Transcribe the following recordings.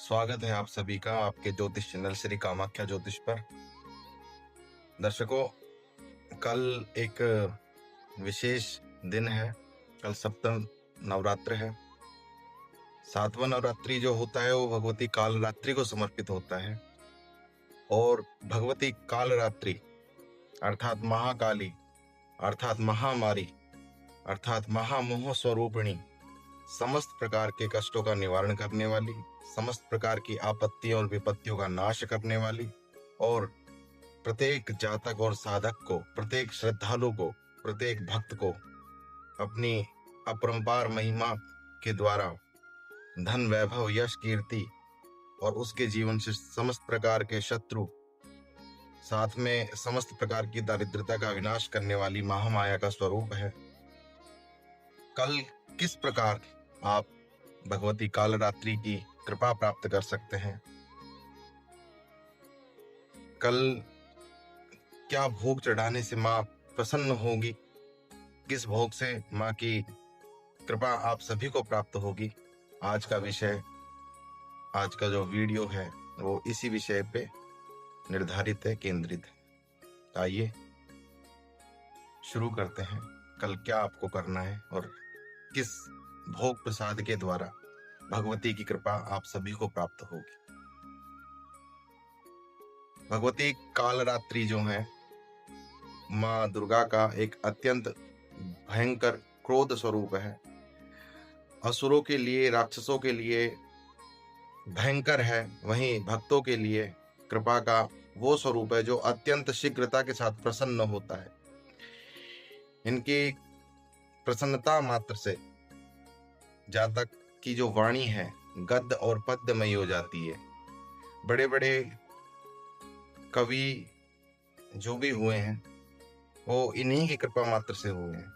स्वागत है आप सभी का आपके ज्योतिष चैनल श्री कामाख्या ज्योतिष पर। दर्शकों, कल एक विशेष दिन है। कल सप्तम नवरात्र है। सातवां नवरात्रि जो होता है वो भगवती कालरात्रि को समर्पित होता है और भगवती कालरात्रि अर्थात महाकाली, अर्थात महामारी, अर्थात महामोह स्वरूपिणी, समस्त प्रकार के कष्टों का निवारण करने वाली, समस्त प्रकार की आपत्तियों और विपत्तियों का नाश करने वाली और प्रत्येक जातक और साधक को, प्रत्येक श्रद्धालु को, प्रत्येक भक्त को अपनी अपरंपार महिमा के द्वारा धन, वैभव, यश, कीर्ति और उसके जीवन से समस्त प्रकार के शत्रु, साथ में समस्त प्रकार की दारिद्रता का विनाश करने वाली महामाया का स्वरूप है। कल किस प्रकार आप भगवती कालरात्रि की कृपा प्राप्त कर सकते हैं? कल क्या भोग चढ़ाने से माँ प्रसन्न होगी? किस भोग से माँ की कृपा आप सभी को प्राप्त होगी? आज का विषय, आज का जो वीडियो है वो इसी विषय पे निर्धारित है, केंद्रित है। आइए शुरू करते हैं। कल क्या आपको करना है और किस भोग प्रसाद के द्वारा भगवती की कृपा आप सभी को प्राप्त होगी। भगवती कालरात्रि जो है माँ दुर्गा का एक अत्यंत भयंकर क्रोध स्वरूप है। असुरों के लिए, राक्षसों के लिए भयंकर है, वहीं भक्तों के लिए कृपा का वो स्वरूप है जो अत्यंत शीघ्रता के साथ प्रसन्न होता है। इनकी प्रसन्नता मात्र से जातक की जो वाणी है गद्य और पद्यमयी हो जाती है। बड़े बड़े कवि जो भी हुए हैं वो इन्हीं की कृपा मात्र से हुए हैं।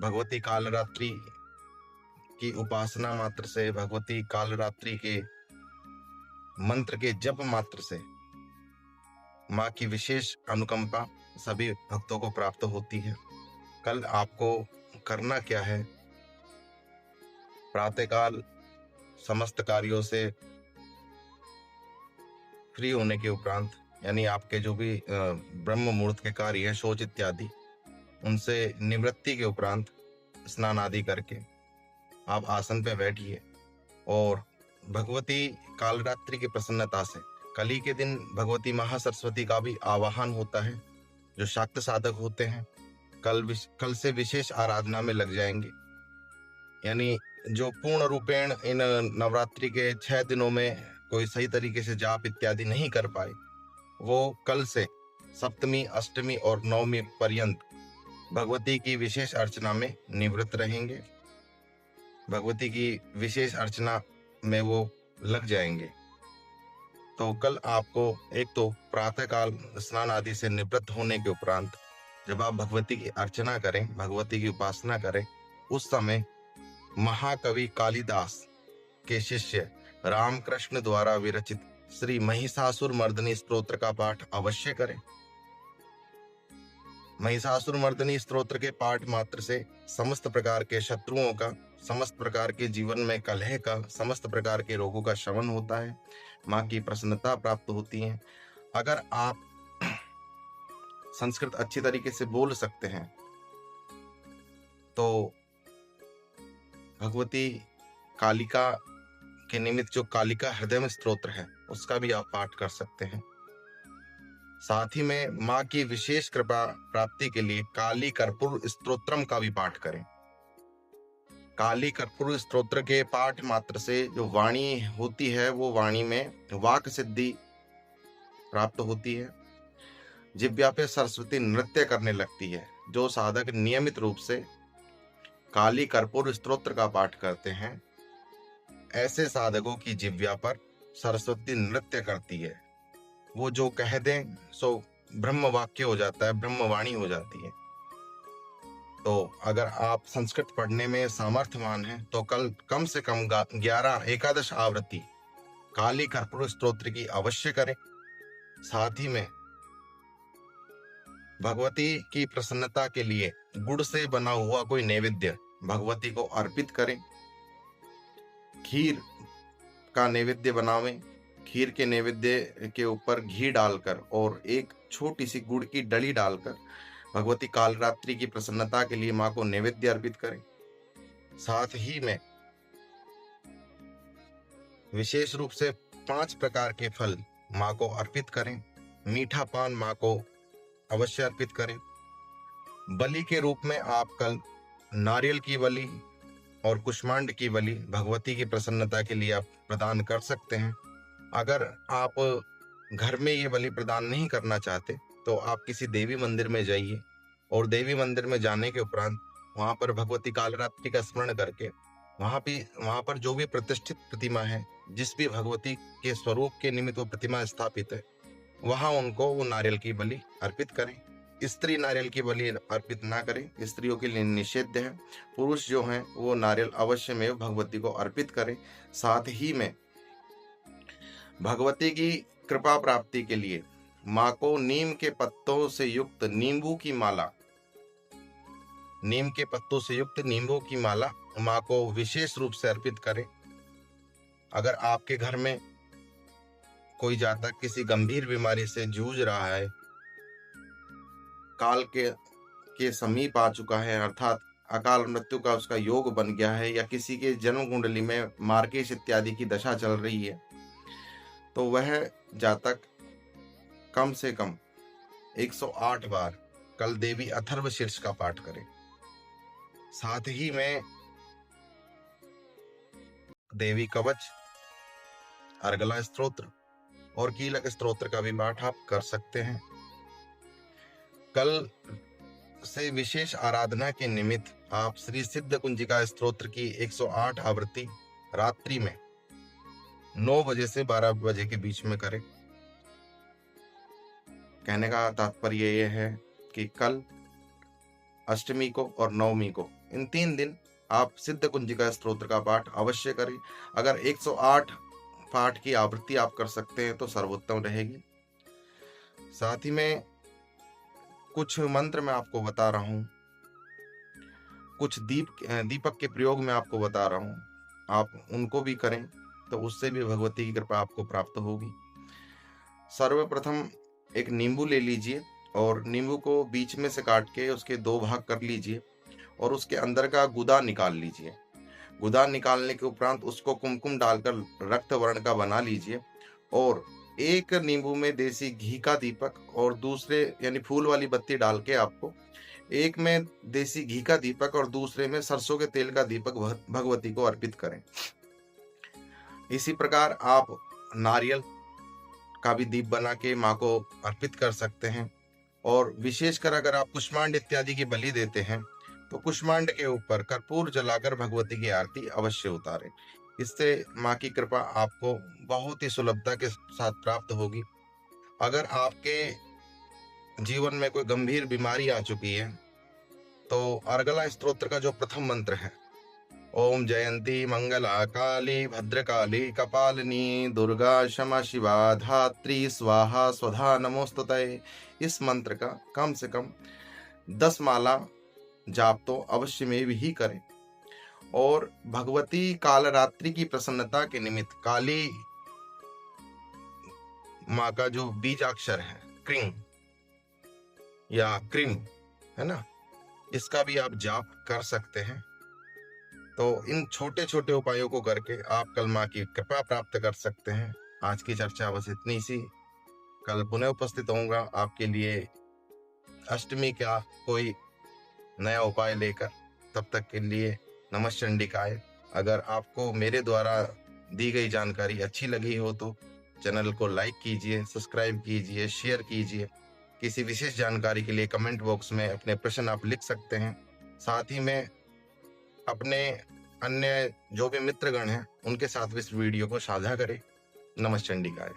भगवती कालरात्रि की उपासना मात्र से, भगवती कालरात्रि के मंत्र के जप मात्र से माँ की विशेष अनुकंपा सभी भक्तों को प्राप्त होती है। कल आपको करना क्या है? प्रातःकाल समस्त कार्यों से फ्री होने के उपरांत, यानी आपके जो भी ब्रह्म मुहूर्त के कार्य है, शौच इत्यादि, उनसे निवृत्ति के उपरांत स्नान आदि करके आप आसन पे बैठिए और भगवती कालरात्रि की प्रसन्नता से, कल ही के दिन भगवती महासरस्वती का भी आवाहन होता है। जो शाक्त साधक होते हैं कल से विशेष आराधना में लग जाएंगे। यानी जो पूर्ण रूपेण इन नवरात्रि के 6 दिनों में कोई सही तरीके से जाप इत्यादि नहीं कर पाए, वो कल से सप्तमी, अष्टमी और नवमी पर्यंत भगवती की विशेष अर्चना में निवृत्त रहेंगे। भगवती की विशेष अर्चना में वो लग जाएंगे। तो कल आपको एक तो प्रातःकाल स्नान आदि से निवृत्त होने के उपरांत जब आप भगवती की अर्चना करें, भगवती की उपासना करें, उस समय महाकवि कालिदास के शिष्य रामकृष्ण द्वारा विरचित श्री महिषासुर मर्दनी स्तोत्र का पाठ अवश्य करें। महिषासुर मर्दनी स्तोत्र के पाठ मात्र से समस्त प्रकार के शत्रुओं का, समस्त प्रकार के जीवन में कलह का, समस्त प्रकार के रोगों का शमन होता है, माँ की प्रसन्नता प्राप्त होती है। अगर आप संस्कृत अच्छी तरीके से बोल सकते हैं तो भगवती कालिका के निमित्त जो कालिका हृदय स्तोत्र है उसका भी आप पाठ कर सकते हैं। साथ ही में माँ की विशेष कृपा प्राप्ति के लिए काली कर्पूर स्तोत्रम का भी पाठ करें। काली कर्पूर स्तोत्र के पाठ मात्र से जो वाणी होती है वो वाणी में वाक सिद्धि प्राप्त होती है। जिह्वा पे सरस्वती नृत्य करने लगती है। जो साधक नियमित रूप से काली कर्पूर स्तोत्र का पाठ करते हैं, ऐसे साधकों की जिह्वा पर सरस्वती नृत्य करती है। वो जो कह दें सो ब्रह्म वाक्य हो जाता है, ब्रह्मवाणी हो जाती है। तो अगर आप संस्कृत पढ़ने में सामर्थ्यवान हैं तो कल कम से कम 11 आवृत्ति काली कर्पूर स्तोत्र की अवश्य करें। साथ ही में भगवती की प्रसन्नता के लिए गुड़ से बना हुआ कोई नैवेद्य भगवती को अर्पित करें। खीर का नैवेद्य बनावें। खीर के नैवेद्य के ऊपर घी डालकर और एक छोटी सी गुड़ की डली डालकर भगवती कालरात्रि की प्रसन्नता के लिए माँ को नैवेद्य अर्पित करें। साथ ही में विशेष रूप से 5 प्रकार के फल माँ को अर्पित करें। मीठा पान माँ को अवश्य अर्पित करें। बलि के रूप में आप कल नारियल की बलि और कुष्मांड की बलि भगवती की प्रसन्नता के लिए आप प्रदान कर सकते हैं। अगर आप घर में ये बलि प्रदान नहीं करना चाहते तो आप किसी देवी मंदिर में जाइए और देवी मंदिर में जाने के उपरांत वहां पर भगवती कालरात्रि का स्मरण करके वहां पर जो भी प्रतिष्ठित प्रतिमा है, जिस भी भगवती के स्वरूप के निमित्त वो प्रतिमा स्थापित है, वहां उनको वो नारियल की बलि अर्पित करें। स्त्री नारियल की बलि अर्पित ना करें, स्त्रियों के लिए निषिद्ध है। पुरुष जो हैं वो नारियल अवश्य में भगवती को अर्पित करें। साथ ही में भगवती की कृपा प्राप्ति के लिए माँ को नीम के पत्तों से युक्त नींबू की माला माँ को विशेष रूप से अर्पित करें। अगर आपके घर में कोई जातक किसी गंभीर बीमारी से जूझ रहा है, काल के समीप आ चुका है, अर्थात अकाल मृत्यु का उसका योग बन गया है, या किसी के जन्म कुंडली में मार्केश इत्यादि की दशा चल रही है, तो वह जातक कम से कम 108 बार कल देवी अथर्व शीर्ष का पाठ करे। साथ ही में देवी कवच, अर्गला स्तोत्र और कीलक स्तोत्र का भी पाठ आप कर सकते हैं। कल से विशेष आराधना के निमित्त आप श्री सिद्ध कुंजिका स्तोत्र की 108 आवृत्ति रात्रि में 9 बजे से 12 बजे के बीच में करें। कहने का तात्पर्य यह है कि कल, अष्टमी को और नवमी को, इन 3 दिन आप सिद्ध कुंजिका स्तोत्र का पाठ अवश्य करें। अगर 108 पाठ की आवृत्ति आप कर सकते हैं तो सर्वोत्तम रहेगी। साथ ही में कुछ मंत्र मैं आपको बता रहा हूं, कुछ दीपक के प्रयोग में आपको बता रहा हूं, आप उनको भी करें तो उससे भी भगवती की कृपा आपको प्राप्त होगी। सर्वप्रथम एक नींबू ले लीजिए और नींबू को बीच में से काट के उसके 2 भाग कर लीजिए और उसके अंदर का गुदा निकाल लीजिए। गुदा निकालने के उपरांत उसको कुमकुम डालकर रक्त वर्ण का बना लीजिए और एक नींबू में देसी घी का दीपक और दूसरे यानी फूल वाली बत्ती डाल के आपको एक में देसी घी का दीपक और दूसरे में सरसों के तेल का दीपक भगवती को अर्पित करें। इसी प्रकार आप नारियल का भी दीप बना के माँ को अर्पित कर सकते हैं। और विशेषकर अगर आप कुष्मांड इत्यादि की बलि देते हैं तो कुष्मांड के ऊपर कर्पूर जलाकर भगवती की आरती अवश्य उतारें। इससे माँ की कृपा आपको बहुत ही सुलभता के साथ प्राप्त होगी। अगर आपके जीवन में कोई गंभीर बीमारी आ चुकी है तो अर्गला स्तोत्र का जो प्रथम मंत्र है, ओम जयंती मंगला काली भद्रकाली कपालिनी दुर्गा क्षमा शिवा धात्री स्वाहा स्वधा नमोस्तुते, इस मंत्र का कम से कम 10 माला जाप तो अवश्य में भी करें। और भगवती कालरात्रि की प्रसन्नता के निमित्त काली माँ का जो बीजाक्षर है क्रिंग या क्रीम है ना, इसका भी आप जाप कर सकते हैं। तो इन छोटे छोटे उपायों को करके आप कल माँ की कृपा प्राप्त कर सकते हैं। आज की चर्चा बस इतनी सी। कल पुनः उपस्थित होऊंगा आपके लिए अष्टमी का कोई नया उपाय लेकर। तब तक के लिए नमः चंडिकाय। अगर आपको मेरे द्वारा दी गई जानकारी अच्छी लगी हो तो चैनल को लाइक कीजिए, सब्सक्राइब कीजिए, शेयर कीजिए। किसी विशेष जानकारी के लिए कमेंट बॉक्स में अपने प्रश्न आप लिख सकते हैं। साथ ही में अपने अन्य जो भी मित्रगण हैं उनके साथ भी इस वीडियो को साझा करें। नमः चंडिकाय।